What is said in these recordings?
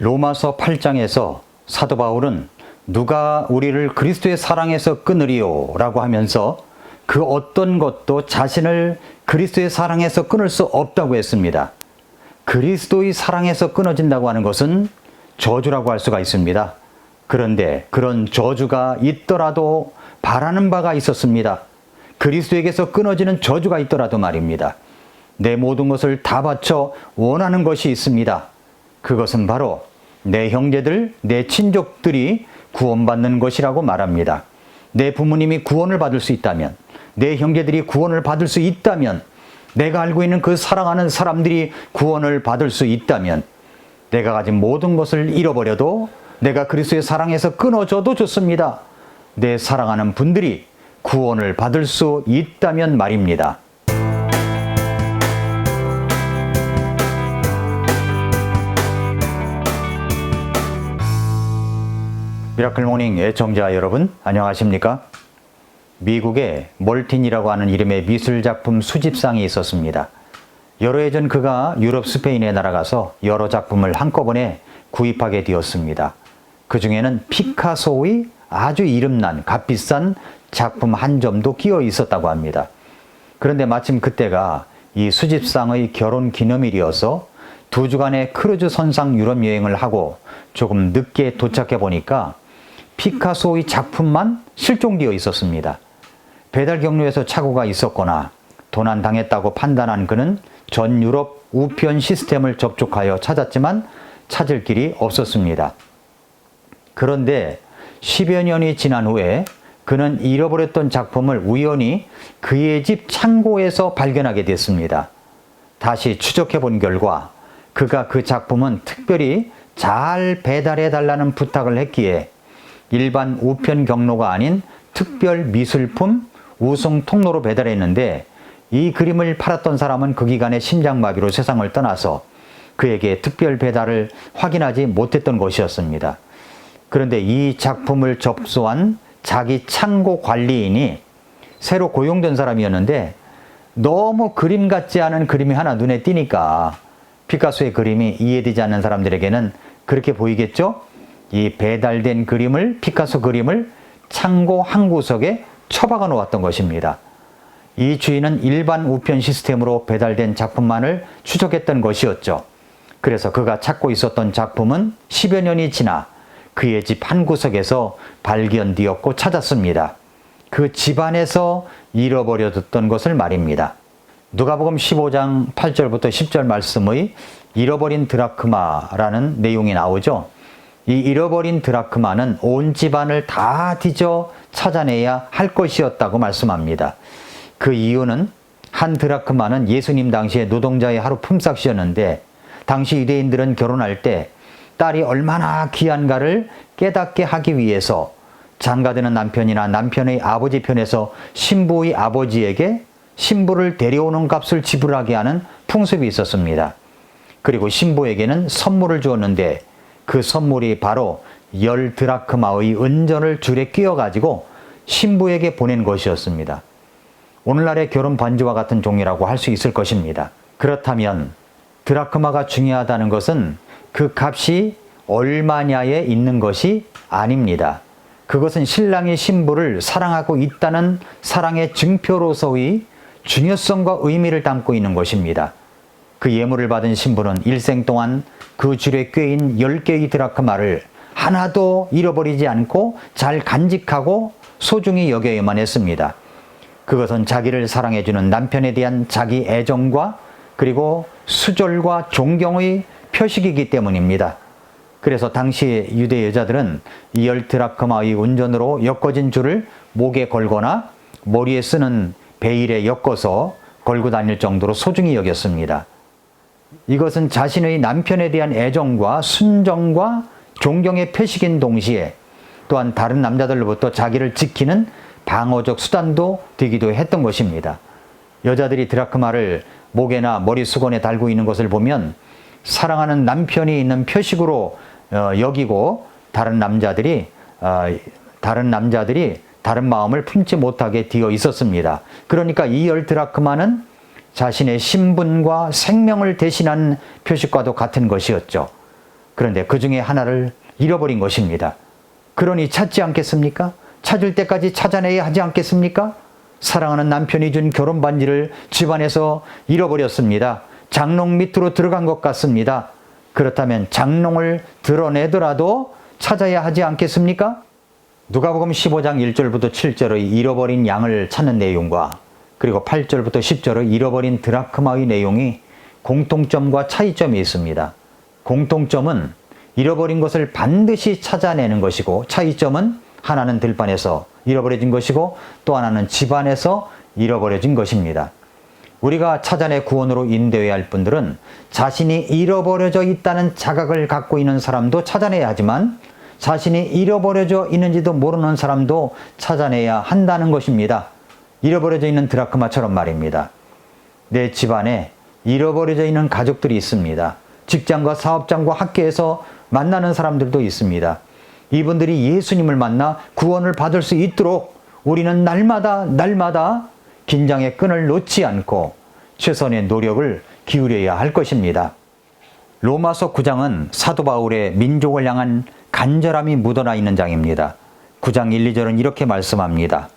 로마서 8장에서 사도 바울은 누가 우리를 그리스도의 사랑에서 끊으리요 라고 하면서 그 어떤 것도 자신을 그리스도의 사랑에서 끊을 수 없다고 했습니다. 그리스도의 사랑에서 끊어진다고 하는 것은 저주라고 할 수가 있습니다. 그런데 그런 저주가 있더라도 바라는 바가 있었습니다. 그리스도에게서 끊어지는 저주가 있더라도 말입니다. 내 모든 것을 다 바쳐 원하는 것이 있습니다. 그것은 바로 내 형제들, 내 친족들이 구원받는 것이라고 말합니다. 내 부모님이 구원을 받을 수 있다면, 내 형제들이 구원을 받을 수 있다면, 내가 알고 있는 그 사랑하는 사람들이 구원을 받을 수 있다면, 내가 가진 모든 것을 잃어버려도 내가 그리스도의 사랑에서 끊어져도 좋습니다. 내 사랑하는 분들이 구원을 받을 수 있다면 말입니다. 미라클 모닝 애청자 여러분, 안녕하십니까? 미국에 몰틴이라고 하는 이름의 미술작품 수집상이 있었습니다. 여러 해 전 그가 유럽 스페인에 날아가서 여러 작품을 한꺼번에 구입하게 되었습니다. 그 중에는 피카소의 아주 이름난 값비싼 작품 한 점도 끼어 있었다고 합니다. 그런데 마침 그때가 이 수집상의 결혼 기념일이어서 2주간의 크루즈 선상 유럽 여행을 하고 조금 늦게 도착해 보니까 피카소의 작품만 실종되어 있었습니다. 배달 경로에서 착오가 있었거나 도난당했다고 판단한 그는 전 유럽 우편 시스템을 접촉하여 찾았지만 찾을 길이 없었습니다. 그런데 10여 년이 지난 후에 그는 잃어버렸던 작품을 우연히 그의 집 창고에서 발견하게 됐습니다. 다시 추적해 본 결과 그가 그 작품은 특별히 잘 배달해 달라는 부탁을 했기에 일반 우편 경로가 아닌 특별 미술품 우송 통로로 배달했는데 이 그림을 팔았던 사람은 그 기간에 심장마비로 세상을 떠나서 그에게 특별 배달을 확인하지 못했던 것이었습니다. 그런데 이 작품을 접수한 자기 창고 관리인이 새로 고용된 사람이었는데 너무 그림 같지 않은 그림이 하나 눈에 띄니까 피카소의 그림이 이해되지 않는 사람들에게는 그렇게 보이겠죠? 이 배달된 그림을, 피카소 그림을 창고 한 구석에 처박아 놓았던 것입니다. 이 주인은 일반 우편 시스템으로 배달된 작품만을 추적했던 것이었죠. 그래서 그가 찾고 있었던 작품은 10여 년이 지나 그의 집 한 구석에서 발견되었고 찾았습니다. 그 집안에서 잃어버려뒀던 것을 말입니다. 누가복음 15장 8절부터 10절 말씀의 잃어버린 드라크마라는 내용이 나오죠. 이 잃어버린 드라크마는 온 집안을 다 뒤져 찾아내야 할 것이었다고 말씀합니다. 그 이유는 한 드라크마는 예수님 당시에 노동자의 하루 품삯이었는데 당시 유대인들은 결혼할 때 딸이 얼마나 귀한가를 깨닫게 하기 위해서 장가드는 남편이나 남편의 아버지 편에서 신부의 아버지에게 신부를 데려오는 값을 지불하게 하는 풍습이 있었습니다. 그리고 신부에게는 선물을 주었는데 그 선물이 바로 10드라크마의 은전을 줄에 끼워가지고 신부에게 보낸 것이었습니다. 오늘날의 결혼 반지와 같은 종이라고 할 수 있을 것입니다. 그렇다면 드라크마가 중요하다는 것은 그 값이 얼마냐에 있는 것이 아닙니다. 그것은 신랑이 신부를 사랑하고 있다는 사랑의 증표로서의 중요성과 의미를 담고 있는 것입니다. 그 예물을 받은 신부는 일생 동안 그 줄에 꿰인 10개의 드라크마를 하나도 잃어버리지 않고 잘 간직하고 소중히 여겨야만 했습니다. 그것은 자기를 사랑해주는 남편에 대한 자기 애정과 그리고 수절과 존경의 표식이기 때문입니다. 그래서 당시 유대 여자들은 이 10드라크마의 은전으로 엮어진 줄을 목에 걸거나 머리에 쓰는 베일에 엮어서 걸고 다닐 정도로 소중히 여겼습니다. 이것은 자신의 남편에 대한 애정과 순정과 존경의 표식인 동시에 또한 다른 남자들로부터 자기를 지키는 방어적 수단도 되기도 했던 것입니다. 여자들이 드라크마를 목에나 머리 수건에 달고 있는 것을 보면 사랑하는 남편이 있는 표식으로 여기고 다른 남자들이 다른 마음을 품지 못하게 되어 있었습니다. 그러니까 이 10드라크마는 자신의 신분과 생명을 대신한 표식과도 같은 것이었죠. 그런데 그 중에 하나를 잃어버린 것입니다. 그러니 찾지 않겠습니까? 찾을 때까지 찾아내야 하지 않겠습니까? 사랑하는 남편이 준 결혼 반지를 집안에서 잃어버렸습니다. 장롱 밑으로 들어간 것 같습니다. 그렇다면 장롱을 드러내더라도 찾아야 하지 않겠습니까? 누가복음 15장 1절부터 7절의 잃어버린 양을 찾는 내용과 그리고 8절부터 10절의 잃어버린 드라크마의 내용이 공통점과 차이점이 있습니다. 공통점은 잃어버린 것을 반드시 찾아내는 것이고, 차이점은 하나는 들판에서 잃어버려진 것이고 또 하나는 집안에서 잃어버려진 것입니다. 우리가 찾아내 구원으로 인도해야 할 분들은 자신이 잃어버려져 있다는 자각을 갖고 있는 사람도 찾아내야 하지만, 자신이 잃어버려져 있는지도 모르는 사람도 찾아내야 한다는 것입니다. 잃어버려져 있는 드라크마처럼 말입니다. 내 집안에 잃어버려져 있는 가족들이 있습니다. 직장과 사업장과 학교에서 만나는 사람들도 있습니다. 이분들이 예수님을 만나 구원을 받을 수 있도록 우리는 날마다 긴장의 끈을 놓지 않고 최선의 노력을 기울여야 할 것입니다. 로마서 9장은 사도 바울의 민족을 향한 간절함이 묻어나 있는 장입니다. 9장 1, 2절은 이렇게 말씀합니다.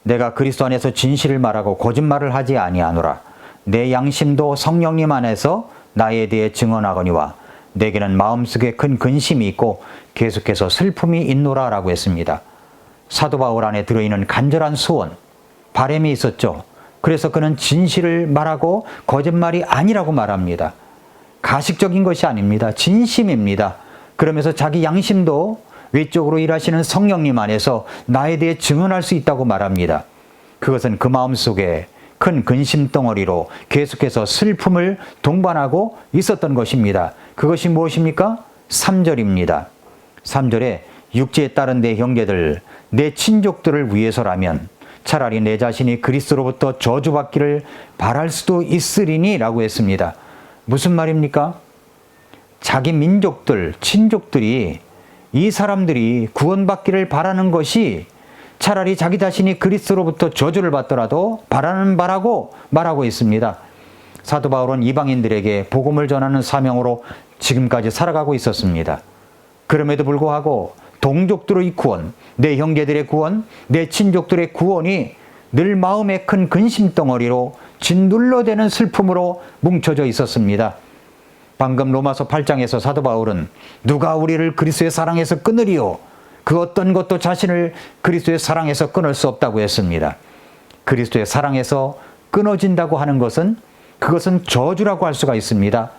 내가 그리스도 안에서 진실을 말하고 거짓말을 하지 아니하노라. 내 양심도 성령님 안에서 나에 대해 증언하거니와 내게는 마음속에 큰 근심이 있고 계속해서 슬픔이 있노라 라고 했습니다. 사도 바울 안에 들어있는 간절한 소원, 바람이 있었죠. 그래서 그는 진실을 말하고 거짓말이 아니라고 말합니다. 가식적인 것이 아닙니다. 진심입니다. 그러면서 자기 양심도 외적으로 일하시는 성령님 안에서 나에 대해 증언할 수 있다고 말합니다. 그것은 그 마음속에 큰 근심 덩어리로 계속해서 슬픔을 동반하고 있었던 것입니다. 그것이 무엇입니까? 3절입니다. 3절에 육체에 따른 내 형제들, 내 친족들을 위해서라면 차라리 내 자신이 그리스도로부터 저주받기를 바랄 수도 있으리니 라고 했습니다. 무슨 말입니까? 자기 민족들, 친족들이, 이 사람들이 구원받기를 바라는 것이 차라리 자기 자신이 그리스도로부터 저주를 받더라도 바라는 바라고 말하고 있습니다. 사도 바울은 이방인들에게 복음을 전하는 사명으로 지금까지 살아가고 있었습니다. 그럼에도 불구하고 동족들의 구원, 내 형제들의 구원, 내 친족들의 구원이 늘 마음의 큰 근심덩어리로 짓눌러대는 슬픔으로 뭉쳐져 있었습니다. 방금 로마서 8장에서 사도 바울은 누가 우리를 그리스도의 사랑에서 끊으리요? 그 어떤 것도 자신을 그리스도의 사랑에서 끊을 수 없다고 했습니다. 그리스도의 사랑에서 끊어진다고 하는 것은 그것은 저주라고 할 수가 있습니다.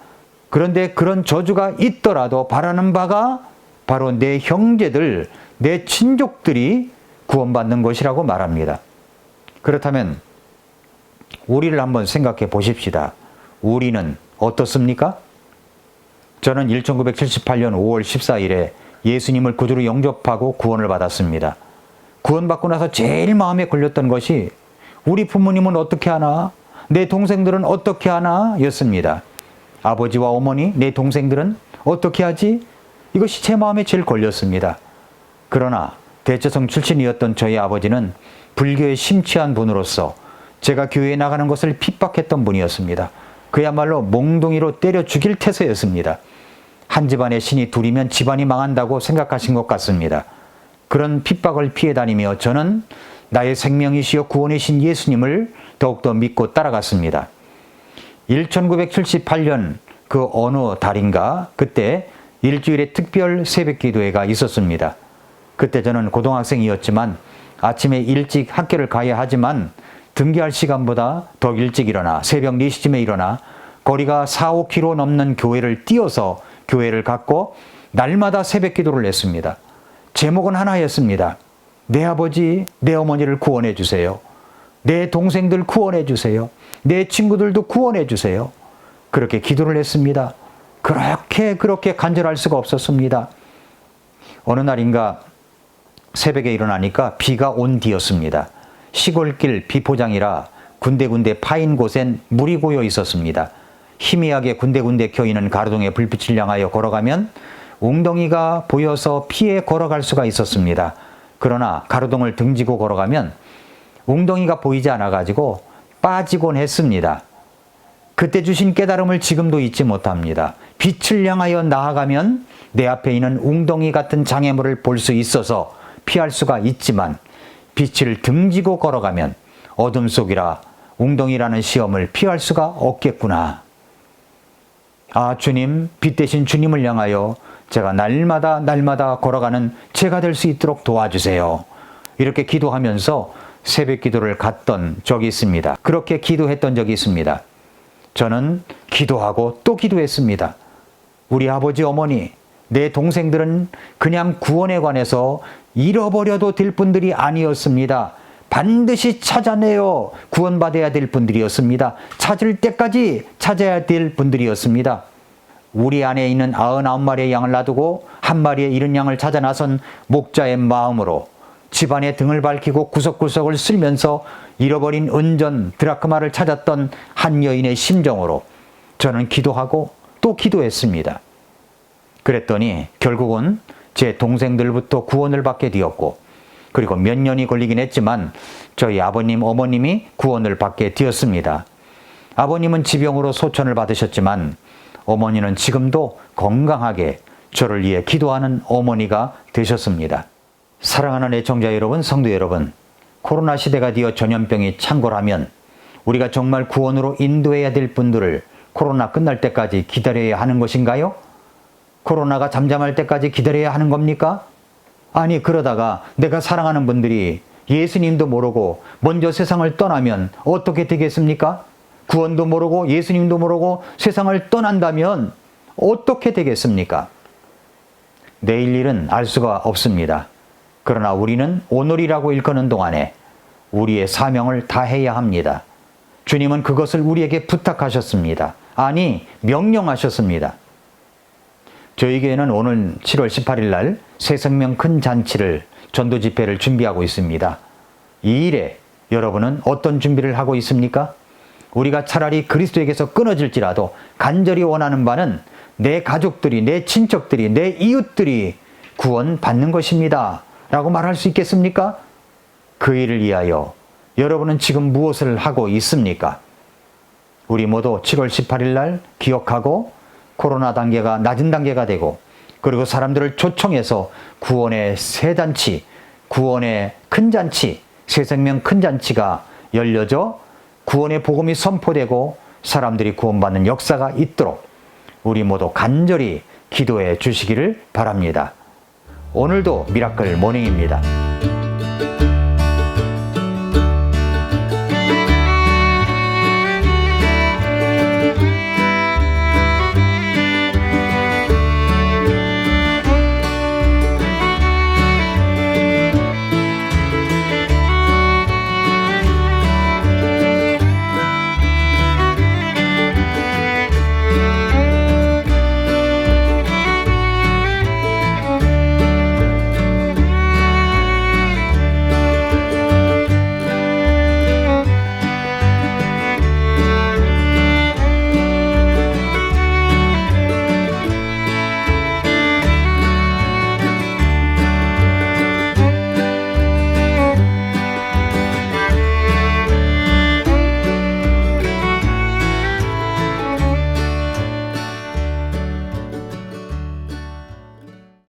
그런데 그런 저주가 있더라도 바라는 바가 바로 내 형제들, 내 친족들이 구원받는 것이라고 말합니다. 그렇다면 우리를 한번 생각해 보십시다. 우리는 어떻습니까? 저는 1978년 5월 14일에 예수님을 구주로 영접하고 구원을 받았습니다. 구원받고 나서 제일 마음에 걸렸던 것이 우리 부모님은 어떻게 하나? 내 동생들은 어떻게 하나? 였습니다. 아버지와 어머니, 내 동생들은 어떻게 하지? 이것이 제 마음에 제일 걸렸습니다. 그러나 대처성 출신이었던 저희 아버지는 불교에 심취한 분으로서 제가 교회에 나가는 것을 핍박했던 분이었습니다. 그야말로 몽둥이로 때려 죽일 태세였습니다. 한 집안의 신이 둘이면 집안이 망한다고 생각하신 것 같습니다. 그런 핍박을 피해 다니며 저는 나의 생명이시여 구원이신 예수님을 더욱더 믿고 따라갔습니다. 1978년 그 어느 달인가 그때 일주일에 특별 새벽 기도회가 있었습니다. 그때 저는 고등학생이었지만 아침에 일찍 학교를 가야 하지만 등교할 시간보다 더 일찍 일어나 새벽 4시쯤에 일어나 거리가 4, 5km 넘는 교회를 뛰어서 교회를 갔고 날마다 새벽 기도를 했습니다. 제목은 하나였습니다. 내 아버지, 내 어머니를 구원해 주세요. 내 동생들 구원해 주세요. 내 친구들도 구원해 주세요. 그렇게 기도를 했습니다. 그렇게 간절할 수가 없었습니다. 어느 날인가 새벽에 일어나니까 비가 온 뒤였습니다. 시골길 비포장이라 군데군데 파인 곳엔 물이 고여 있었습니다. 희미하게 군데군데 켜있는 가로등의 불빛을 향하여 걸어가면 웅덩이가 보여서 피해 걸어갈 수가 있었습니다. 그러나 가로등을 등지고 걸어가면 웅덩이가 보이지 않아가지고 빠지곤 했습니다. 그때 주신 깨달음을 지금도 잊지 못합니다. 빛을 향하여 나아가면 내 앞에 있는 웅덩이 같은 장애물을 볼 수 있어서 피할 수가 있지만 빛을 등지고 걸어가면 어둠 속이라 웅덩이라는 시험을 피할 수가 없겠구나. 아, 주님, 빛 대신 주님을 향하여 제가 날마다 걸어가는 제가 될 수 있도록 도와주세요. 이렇게 기도하면서 새벽 기도를 갔던 적이 있습니다. 그렇게 기도했던 적이 있습니다. 저는 기도하고 또 기도했습니다. 우리 아버지, 어머니, 내 동생들은 그냥 구원에 관해서 잃어버려도 될 분들이 아니었습니다. 반드시 찾아내어 구원받아야 될 분들이었습니다. 찾을 때까지 찾아야 될 분들이었습니다. 우리 안에 있는 99마리의 양을 놔두고 한 마리의 잃은 양을 찾아 나선 목자의 마음으로 집안의 등을 밝히고 구석구석을 쓸면서 잃어버린 은전 드라크마를 찾았던 한 여인의 심정으로 저는 기도하고 또 기도했습니다. 그랬더니 결국은 제 동생들부터 구원을 받게 되었고, 그리고 몇 년이 걸리긴 했지만 저희 아버님, 어머님이 구원을 받게 되었습니다. 아버님은 지병으로 소천을 받으셨지만 어머니는 지금도 건강하게 저를 위해 기도하는 어머니가 되셨습니다. 사랑하는 애청자 여러분, 성도 여러분, 코로나 시대가 되어 전염병이 창궐하면 우리가 정말 구원으로 인도해야 될 분들을 코로나 끝날 때까지 기다려야 하는 것인가요? 코로나가 잠잠할 때까지 기다려야 하는 겁니까? 아니, 그러다가 내가 사랑하는 분들이 예수님도 모르고 먼저 세상을 떠나면 어떻게 되겠습니까? 구원도 모르고 예수님도 모르고 세상을 떠난다면 어떻게 되겠습니까? 내일 일은 알 수가 없습니다. 그러나 우리는 오늘이라고 일컫는 동안에 우리의 사명을 다해야 합니다. 주님은 그것을 우리에게 부탁하셨습니다. 아니, 명령하셨습니다. 저희 교회는 오늘 7월 18일 날 새생명 큰 잔치를, 전도 집회를 준비하고 있습니다. 이 일에 여러분은 어떤 준비를 하고 있습니까? 우리가 차라리 그리스도에게서 끊어질지라도 간절히 원하는 바는 내 가족들이, 내 친척들이, 내 이웃들이 구원받는 것입니다. 라고 말할 수 있겠습니까? 그 일을 위하여 여러분은 지금 무엇을 하고 있습니까? 우리 모두 7월 18일 날 기억하고 코로나 단계가 낮은 단계가 되고, 그리고 사람들을 초청해서 구원의 새 잔치, 구원의 큰 잔치, 새생명 큰 잔치가 열려져 구원의 복음이 선포되고 사람들이 구원받는 역사가 있도록 우리 모두 간절히 기도해 주시기를 바랍니다. 오늘도 미라클 모닝입니다.